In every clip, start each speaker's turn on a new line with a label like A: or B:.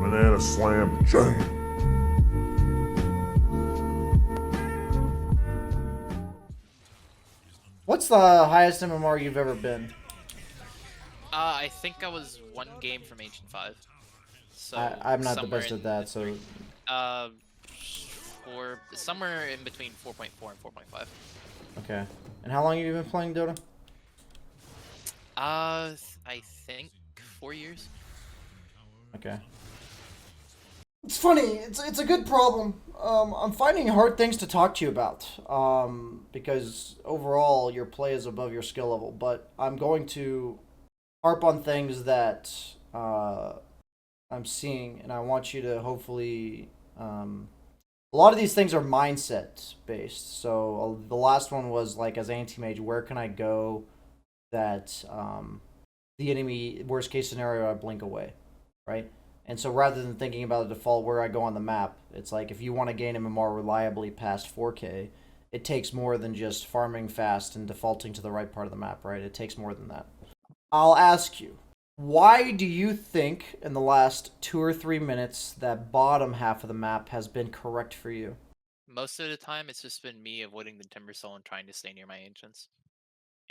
A: banana slam jam.
B: What's the highest MMR you've ever been?
C: I think I was one game from Ancient 5. So
B: I'm not the
C: somewhere
B: best
C: in
B: at that, so
C: between, uh, somewhere in between 4.4 and 4.5.
B: okay. And how long have you been playing Dota?
C: I think 4 years.
B: Okay. It's funny. It's a good problem. I'm finding hard things to talk to you about. Because overall your play is above your skill level, but I'm going to harp on things that I'm seeing, and I want you to hopefully. A lot of these things are mindset based. So the last one was like, as anti-mage, where can I go that the enemy, worst case scenario, I blink away, right? And so rather than thinking about the default where I go on the map, it's like if you want to gain MMR reliably past 4K, it takes more than just farming fast and defaulting to the right part of the map, right? It takes more than that. I'll ask you, why do you think in the last 2 or 3 minutes that bottom half of the map has been correct for you?
C: Most of the time, it's just been me avoiding the Timber Soul and trying to stay near my ancients.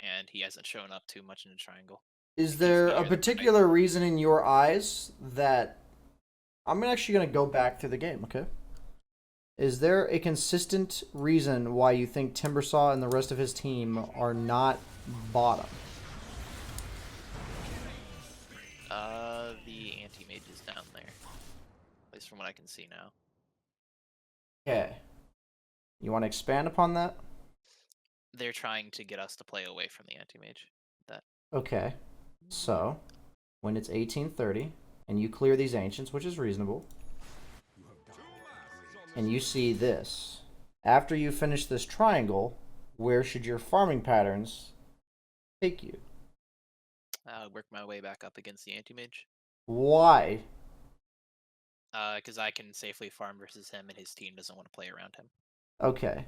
C: And he hasn't shown up too much in the triangle.
B: Is
C: It keeps
B: there
C: me
B: a
C: near the right.
B: particular reason in your eyes that I'm actually going to go back through the game, okay? Is there a consistent reason why you think Timbersaw and the rest of his team are not bottom?
C: The anti-mage is down there. At least from what I can see now.
B: Okay. You want to expand upon that?
C: They're trying to get us to play away from the anti-mage.
B: Okay. So, when it's 1830 and you clear these ancients, which is reasonable, and you see this, after you finish this triangle, where should your farming patterns take you?
C: Work my way back up against the anti-mage.
B: Why?
C: Because I can safely farm versus him, and his team doesn't want to play around him.
B: Okay.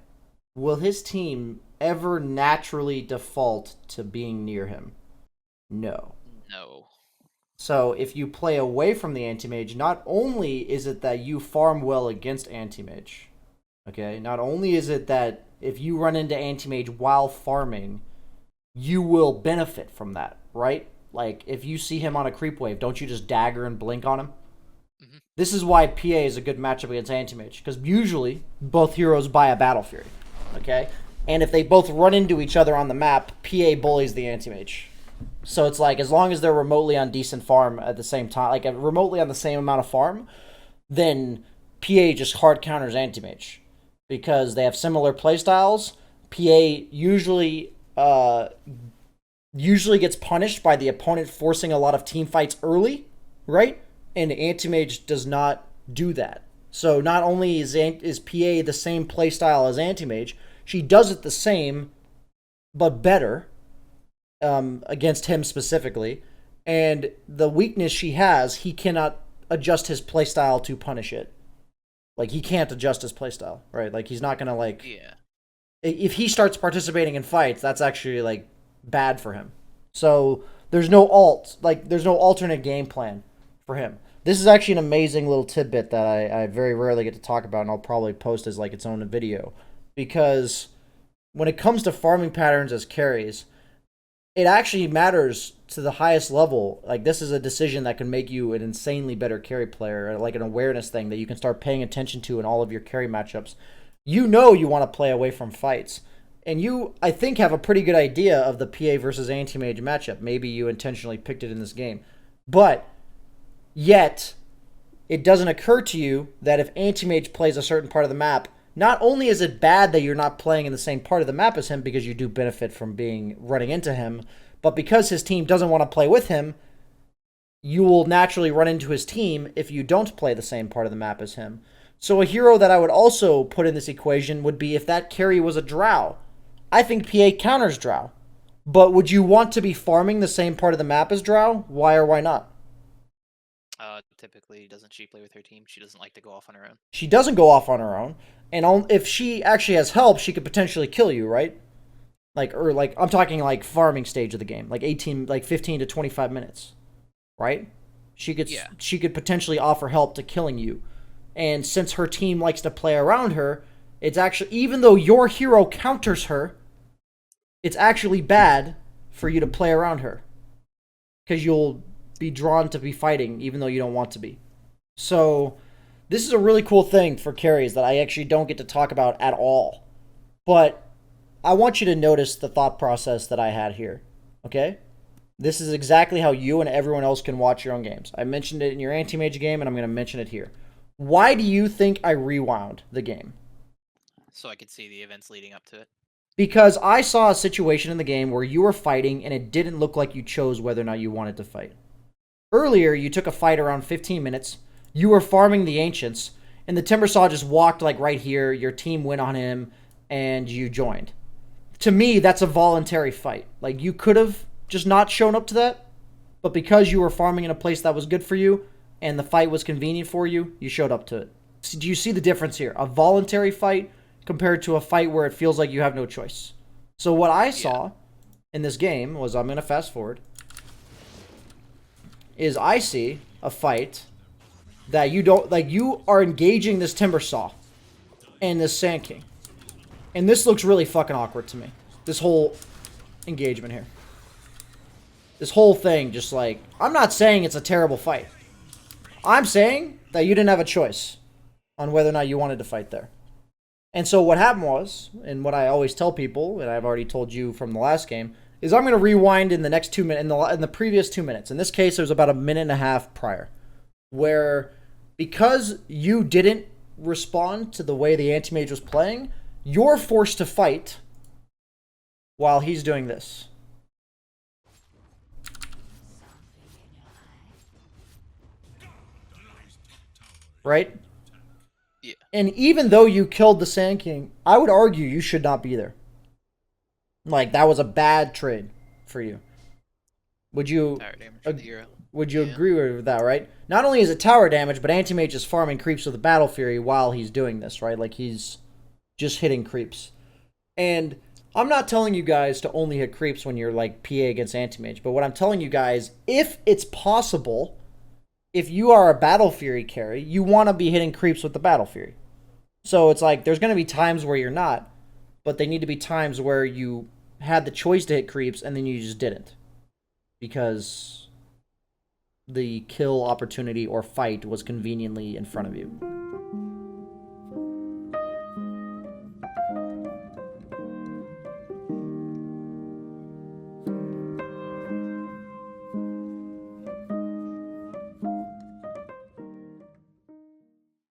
B: Will his team ever naturally default to being near him? No.
C: No.
B: So if you play away from the anti-mage, not only is it that you farm well against anti-mage, okay? Not only is it that if you run into anti-mage while farming, you will benefit from that, right? Like, if you see him on a creep wave, don't you just dagger and blink on him?
C: Mm-hmm.
B: This is why PA is a good matchup against anti-mage, because usually both heroes buy a Battle Fury, okay? And if they both run into each other on the map, PA bullies the anti-mage. So it's like, as long as they're remotely on decent farm at the same time, like remotely on the same amount of farm, then PA just hard counters anti-mage. Because they have similar playstyles, PA usually gets punished by the opponent forcing a lot of team fights early, right? And anti-mage does not do that. So not only is PA the same playstyle as anti-mage, she does it the same, but better, against him specifically. And the weakness she has, he cannot adjust his playstyle to punish it. Like, he can't adjust his playstyle, right? Like, he's not gonna, like...
C: Yeah.
B: If he starts participating in fights, that's actually, like, bad for him. So, there's no alternate game plan for him. This is actually an amazing little tidbit that I very rarely get to talk about, and I'll probably post as, like, its own video. Because when it comes to farming patterns as carries, it actually matters to the highest level. Like, this is a decision that can make you an insanely better carry player, like an awareness thing that you can start paying attention to in all of your carry matchups. You know you want to play away from fights. And you, I think, have a pretty good idea of the PA versus anti-mage matchup. Maybe you intentionally picked it in this game. But, yet, it doesn't occur to you that if anti-mage plays a certain part of the map, not only is it bad that you're not playing in the same part of the map as him because you do benefit from running into him, but because his team doesn't want to play with him, you will naturally run into his team if you don't play the same part of the map as him. So a hero that I would also put in this equation would be if that carry was a drow. I think PA counters drow. But would you want to be farming the same part of the map as drow? Why or why not?
C: Typically, doesn't she play with her team? She doesn't like to go off on her own.
B: She doesn't go off on her own. And if she actually has help, she could potentially kill you, right? I'm talking like farming stage of the game, like 15 to 25 minutes, right? She could potentially offer help to killing you. And since her team likes to play around her, it's actually, even though your hero counters her, it's actually bad for you to play around her. Because you'll be drawn to be fighting even though you don't want to be. So this is a really cool thing for carries that I actually don't get to talk about at all. But I want you to notice the thought process that I had here. Okay? This is exactly how you and everyone else can watch your own games. I mentioned it in your anti-mage game, and I'm going to mention it here. Why do you think I rewound the game?
C: So I could see the events leading up to it.
B: Because I saw a situation in the game where you were fighting, and it didn't look like you chose whether or not you wanted to fight. Earlier, you took a fight around 15 minutes. You were farming the Ancients, and the Timbersaw just walked like right here. Your team went on him, and you joined. To me, that's a voluntary fight. Like, you could have just not shown up to that, but because you were farming in a place that was good for you and the fight was convenient for you, you showed up to it. So do you see the difference here? A voluntary fight compared to a fight where it feels like you have no choice. So what I saw in this game was, I'm going to fast forward, is I see a fight that you don't, like, you are engaging this Timbersaw and this Sand King. And this looks really fucking awkward to me. This whole engagement here. This whole thing, just like, I'm not saying it's a terrible fight. I'm saying that you didn't have a choice on whether or not you wanted to fight there. And so what happened was, and what I always tell people, and I've already told you from the last game, is I'm going to rewind in the next 2 minutes, in the previous 2 minutes. In this case, it was about a minute and a half prior, where because you didn't respond to the way the anti-mage was playing, you're forced to fight while he's doing this. Right?
C: Yeah.
B: And even though you killed the Sand King, I would argue you should not be there. Like, that was a bad trade for you. Would you agree with that, right? Not only is it tower damage, but Anti-Mage is farming creeps with the Battle Fury while he's doing this, right? Like, he's just hitting creeps. And I'm not telling you guys to only hit creeps when you're, like, PA against Anti-Mage, but what I'm telling you guys, if it's possible, if you are a Battle Fury carry, you want to be hitting creeps with the Battle Fury. So it's like, there's going to be times where you're not, but they need to be times where you had the choice to hit creeps and then you just didn't. Because the kill opportunity or fight was conveniently in front of you.